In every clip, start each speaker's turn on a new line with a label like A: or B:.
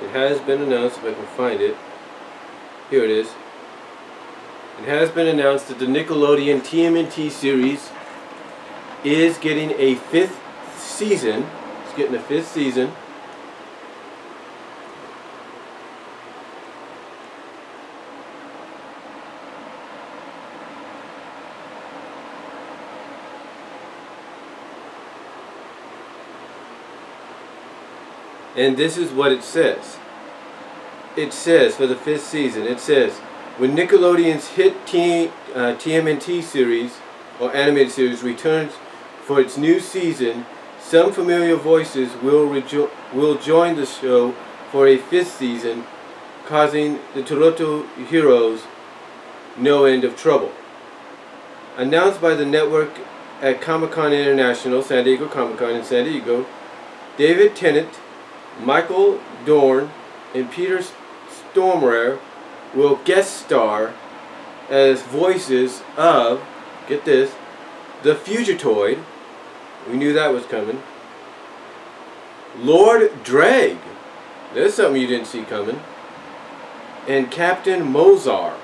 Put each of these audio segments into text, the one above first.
A: It has been announced, if I can find it. Here it is. It has been announced that the Nickelodeon TMNT series is getting a 5th season. It's getting a 5th season. And this is what it says. It says, for the 5th season, it says, when Nickelodeon's hit TMNT series, or animated series, returns for its new season, some familiar voices will join the show for a 5th season, causing the Toronto heroes no end of trouble. Announced by the network at Comic-Con International, San Diego Comic-Con in San Diego, David Tennant, Michael Dorn, and Peter Stormare will guest star as voices of, get this, the Fugitoid, we knew that was coming, Lord Dreg, there's something you didn't see coming, and Captain Mozar.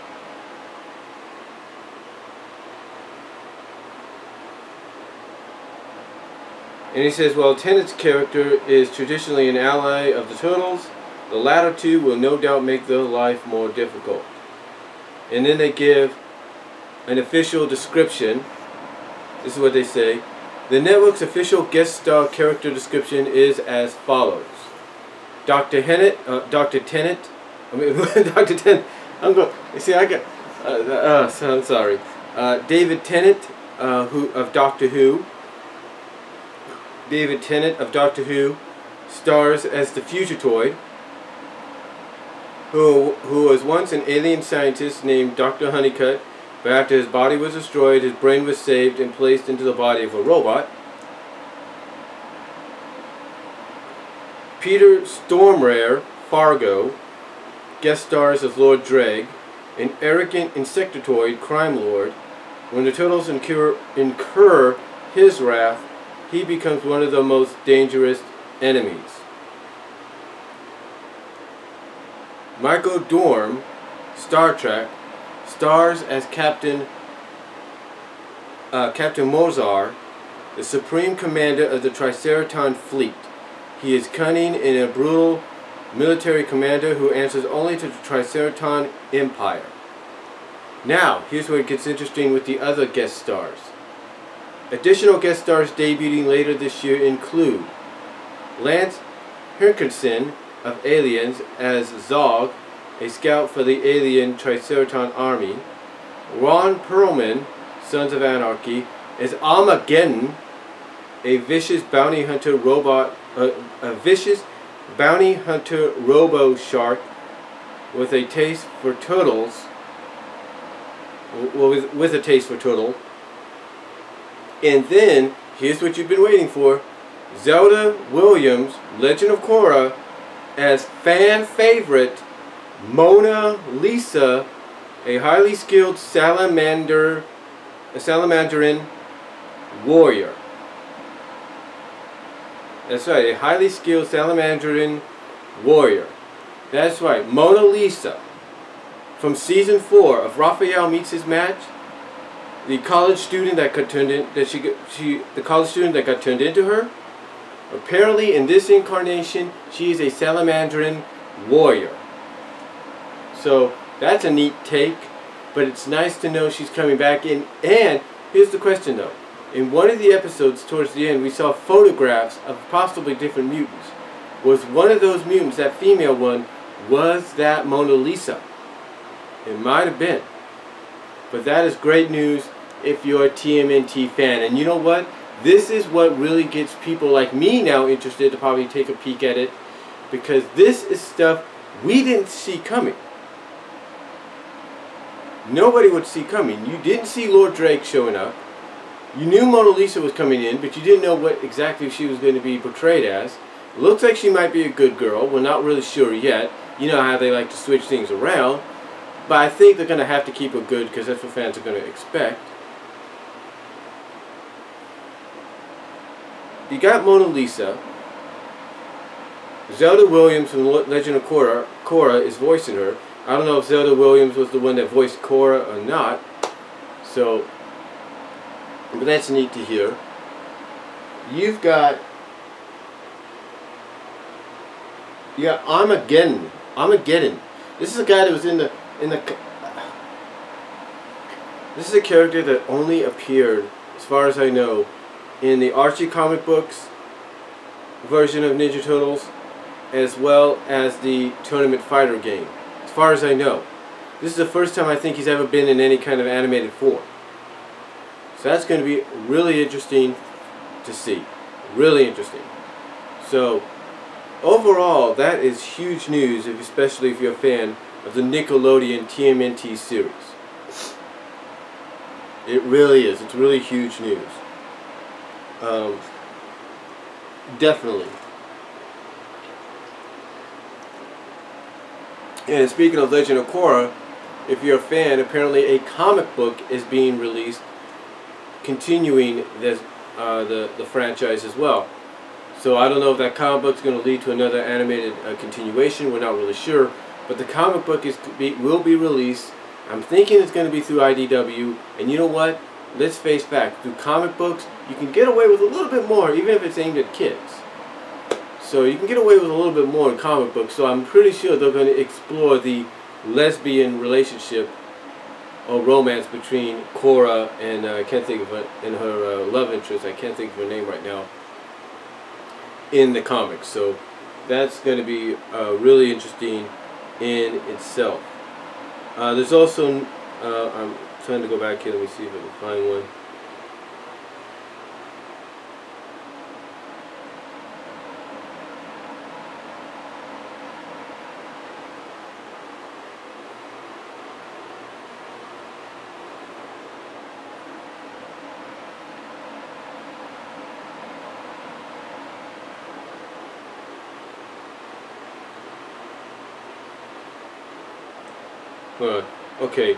A: And he says, while Tennant's character is traditionally an ally of the Turtles, the latter two will no doubt make their life more difficult. And then they give an official description. This is what they say. The network's official guest star character description is as follows. Dr. Tennant, Dr. Tennant, I'm going, you see, I got, I'm sorry. David Tennant, of Doctor Who. David Tennant of Doctor Who stars as the Fugitoid, who was once an alien scientist named Dr. Honeycutt, but after his body was destroyed, his brain was saved and placed into the body of a robot. Peter Stormare, Fargo, guest stars as Lord Dreg, an arrogant insectoid crime lord. When the Turtles incur his wrath, he becomes one of the most dangerous enemies. Michael Dorn, Star Trek, stars as Captain Mozar, the supreme commander of the Triceraton fleet. He is cunning and a brutal military commander who answers only to the Triceraton Empire. Now, here's where it gets interesting with the other guest stars. Additional guest stars debuting later this year include Lance Henriksen of Aliens as Zog, a scout for the alien Triceraton army. Ron Perlman, Sons of Anarchy, as Armageddon, a vicious bounty hunter robot, robo-shark with a taste for turtles. With a taste for turtle. And then, here's what you've been waiting for. Zelda Williams, Legend of Korra, as fan favorite Mona Lisa, a highly skilled salamander, a salamandarin warrior. That's right, a highly skilled salamandarin warrior. That's right, Mona Lisa. From season 4 of Raphael Meets His Match, the college student that got turned into her. Apparently, in this incarnation, she is a salamandarin warrior. So that's a neat take, but it's nice to know she's coming back in. And here's the question, though: in one of the episodes, towards the end, we saw photographs of possibly different mutants. Was one of those mutants, that female one, was that Mona Lisa? It might have been. But that is great news if you're a TMNT fan. And you know what? This is what really gets people like me now interested to probably take a peek at it. Because this is stuff we didn't see coming. Nobody would see coming. You didn't see Lord Drake showing up. You knew Mona Lisa was coming in, but you didn't know what exactly she was going to be portrayed as. Looks like she might be a good girl. We're not really sure yet. You know how they like to switch things around. But I think they're going to have to keep her good because that's what fans are going to expect. You got Mona Lisa. Zelda Williams from Legend of Korra is voicing her. I don't know if Zelda Williams was the one that voiced Korra or not. So, but that's neat to hear. You've got, Armageddon. This is a guy that was in the. This is a character that only appeared, as far as I know, in the Archie comic books version of Ninja Turtles, as well as the Tournament Fighter game. As far as I know, this is the first time I think he's ever been in any kind of animated form. So that's going to be really interesting to see. Really interesting. So overall, that is huge news, especially if you're a fan of the Nickelodeon TMNT series. It really is. It's really huge news. Definitely. And speaking of Legend of Korra, if you're a fan, apparently a comic book is being released continuing this, the franchise as well. So I don't know if that comic book is going to lead to another animated continuation. We're not really sure. But the comic book will be released. I'm thinking it's going to be through IDW. And you know what? Let's face fact. Through comic books, you can get away with a little bit more, even if it's aimed at kids. So you can get away with a little bit more in comic books. So I'm pretty sure they're going to explore the lesbian relationship or romance between Korra and I can't think of it, and her love interest. I can't think of her name right now. In the comics, so that's going to be really interesting in itself. There's also I'm trying to go back here. Let me see if I can find one. Okay.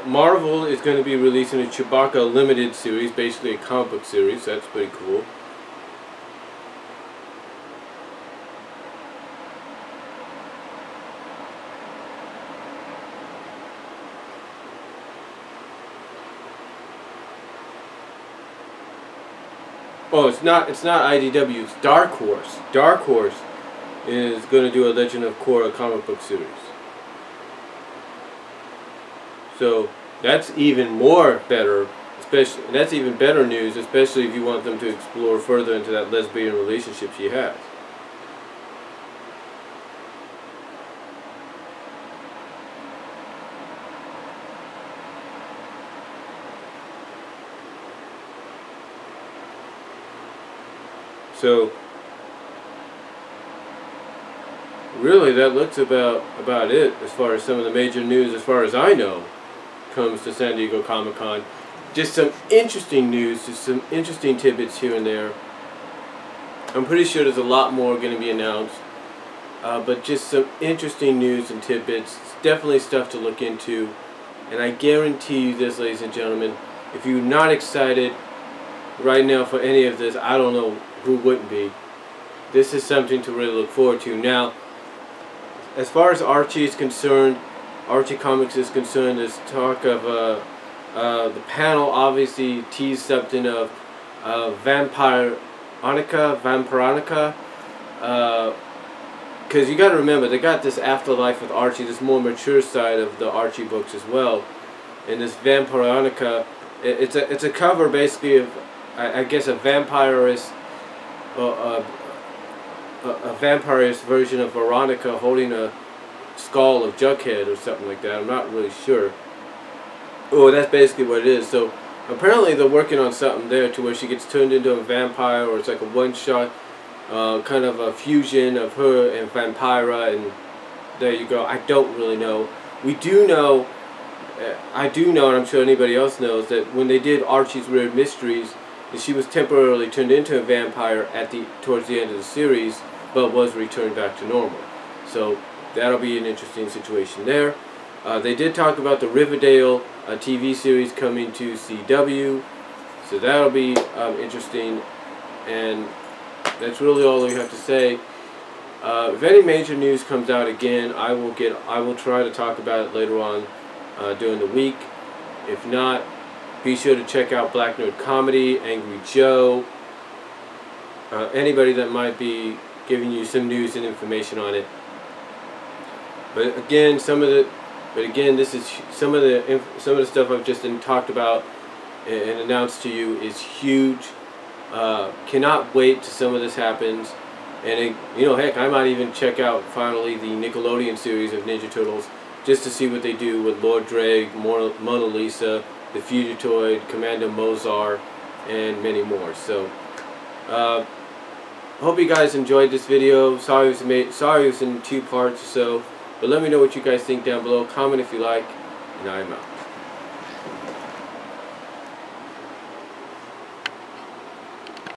A: Marvel is going to be releasing a Chewbacca limited series, basically a comic book series. That's pretty cool. Oh, it's not IDW, it's Dark Horse. Dark Horse is going to do a Legend of Korra comic book series. So that's even more better, that's even better news, especially if you want them to explore further into that lesbian relationship she has. So really that looks about it as far as some of the major news, as far as I know, comes to San Diego Comic-Con. Just some interesting news, just some interesting tidbits here and there. I'm pretty sure there's a lot more going to be announced, but just some interesting news and tidbits. It's definitely stuff to look into, and I guarantee you this, ladies and gentlemen, if you're not excited right now for any of this, I don't know who wouldn't be. This is something to really look forward to. Now, as far as Archie is concerned, Archie Comics is concerned, there's talk of the panel obviously teased something of Vampironica, because you got to remember they got this afterlife with Archie, this more mature side of the Archie books as well, and this Vampironica, it's a cover basically of I guess a vampirist version of Veronica holding a skull of Jughead or something like that. I'm not really sure. Oh, that's basically what it is. So apparently they're working on something there to where she gets turned into a vampire, or it's like a one-shot kind of a fusion of her and Vampira, and there you go. I don't really know. We do know, I do know, and I'm sure anybody else knows, that when they did Archie's Weird Mysteries, that she was temporarily turned into a vampire towards the end of the series, but was returned back to normal. So that'll be an interesting situation there. They did talk about the Riverdale TV series coming to CW, so that'll be interesting. And That's really all we have to say. If any major news comes out again, I will try to talk about it later on during the week. If not, be sure to check out Black Nerd Comedy, Angry Joe, anybody that might be giving you some news and information on it. But again, this is some of the stuff I've just talked about and announced to you is huge. Cannot wait till some of this happens. And you know, heck, I might even check out finally the Nickelodeon series of Ninja Turtles just to see what they do with Lord Drake, Mona Lisa, the Fugitoid, Commando Mozart, and many more. So, hope you guys enjoyed this video. Sorry it was in 2 parts or so, but let me know what you guys think down below. Comment if you like, and I'm out.